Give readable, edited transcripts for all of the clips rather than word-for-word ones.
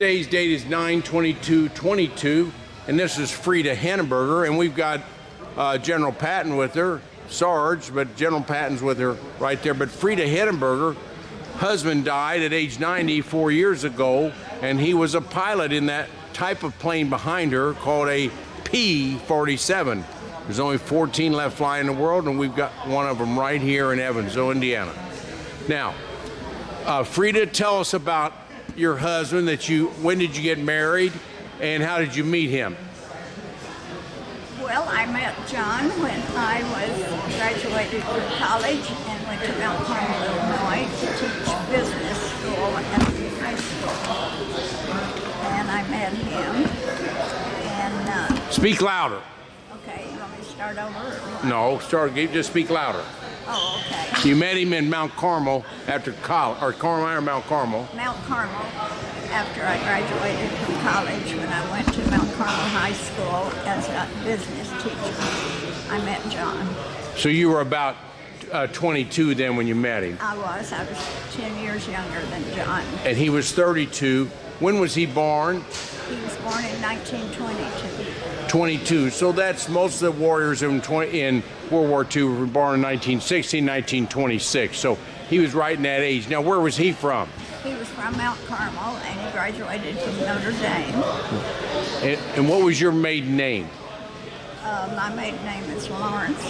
Today's date is 9/22/22, and this is Frieda Hennenberger, and we've got General Patton with her, Sarge, but General Patton's with her right there. But Frieda Hennenberger, husband died at age 90 4 years ago, and he was a pilot in that type of plane behind her called a P47. There's only 14 left flying in the world, and we've got one of them right here in Evansville, Indiana. Now, Frieda, tell us about your husband. When did you get married, and how did you meet him? Well, I met John when I was graduated from college and went to Mount Carmel, Illinois to teach business school at the high school. And I met him. And Speak louder. okay, you want me to start over? Or what? No, just speak louder. Oh, okay. You met him in Mount Carmel after college, or Carmel or Mount Carmel? Mount Carmel, after I graduated from college, when I went to Mount Carmel High School as a business teacher, I met John. So you were about 22 then when you met him? I was 10 years younger than John. And he was 32. When was he born? He was born in 1922. 22. So that's most of the warriors in World War II were born in 1916, 1926. So he was right in that age. Now, where was he from? He was from Mount Carmel, and he graduated from Notre Dame. And what was your maiden name? My maiden name is Lawrence.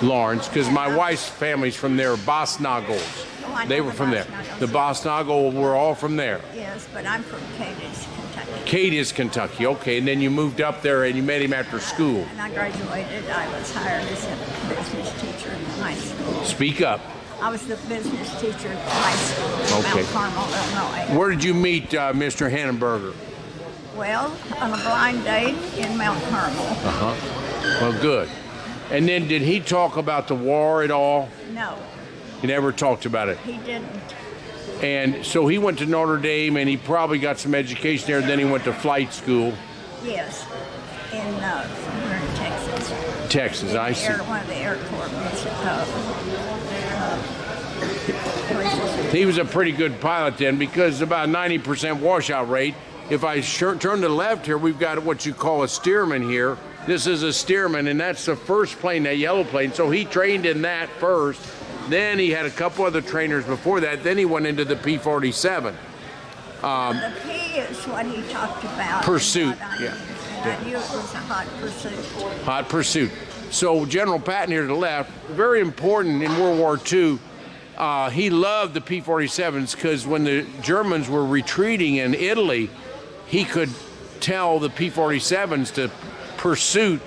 Lawrence, because my wife's family's from there, Bosnagles. Oh, I know They were from there. Bosnagles. The Bosnagle were all from there. Yes, but I'm from Cadiz, Kentucky. Cadiz, Kentucky. Okay, and then you moved up there and you met him after school. And I graduated. I was hired as a business teacher in high school. Speak up. I was the business teacher at high school in Okay. Mount Carmel, Illinois. Where did you meet Mr. Hennenberger? Well, on a blind date in Mount Carmel. Well, good. And then did he talk about the war at all? No, He never talked about it. he didn't. And so he went to Notre Dame, and he probably got some education there, and then he went to flight school. Yes, we're in Texas. Texas, I see. One of the Air Corps places. He was a pretty good pilot then, because about 90% washout rate. If I turn to the left here, we've got what you call a steerman here. This is a steerman, and that's the first plane, that yellow plane. So he trained in that first. Then he had a couple other trainers before that. Then he went into the P47. The P is what he talked about. Pursuit, yeah. And I knew it was a hot pursuit. Hot pursuit. So General Patton here to the left, very important in World War II. He loved the P-47s because when the Germans were retreating in Italy, he could tell the P-47s to pursue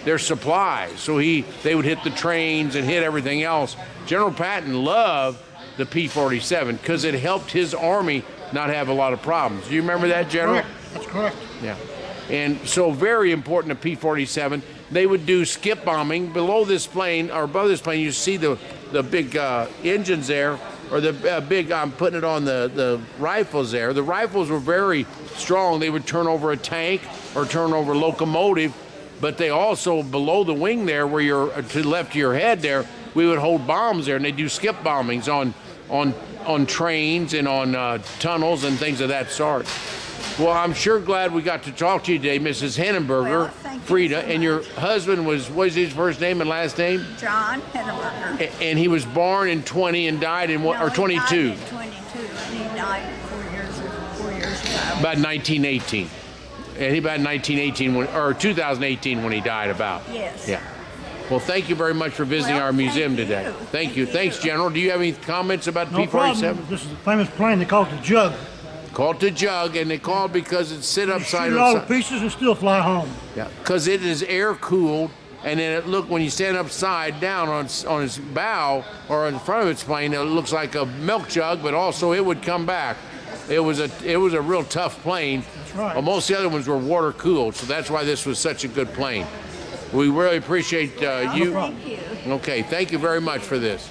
their supplies. So they would hit the trains and hit everything else. General Patton loved the P-47 because it helped his army not have a lot of problems. Do you remember that, General? Correct. That's correct. Yeah. And so very important to P-47. They would do skip bombing below this plane, or above this plane. You see the big engines there, or the big, I'm putting it on the rifles there. The rifles were very strong. They would turn over a tank or turn over a locomotive, but they also, below the wing there, where you're to the left of your head there, we would hold bombs there, and they do skip bombings on trains and on tunnels and things of that sort. Well, I'm sure glad we got to talk to you today, Mrs. Hennenberger, Well, thank you Frieda, so and your much. husband was his first name and last name? John Hennenberger. And he was born in 20 and died in what, No, or 22? He died in 22, and he died 4 years ago. About 1918. And he about 1918 or 2018 when he died about. Yes. Yeah. Well, thank you very much for visiting Well, our museum thank today. you. Thank Thank you. you. Thanks, General. Do you have any comments about No P-47? problem. This is a famous plane. They call it the Jug. Called the Jug, and they called because it sit upside Shoot all the down. pieces and still fly home. Yeah, because it is air cooled, and then when you stand upside down on its bow or in front of its plane, it looks like a milk jug, but also it would come back. It was a real tough plane. That's right. Well, most of the other ones were water cooled, so that's why this was such a good plane. We really appreciate you. Thank you. Okay, thank you very much for this.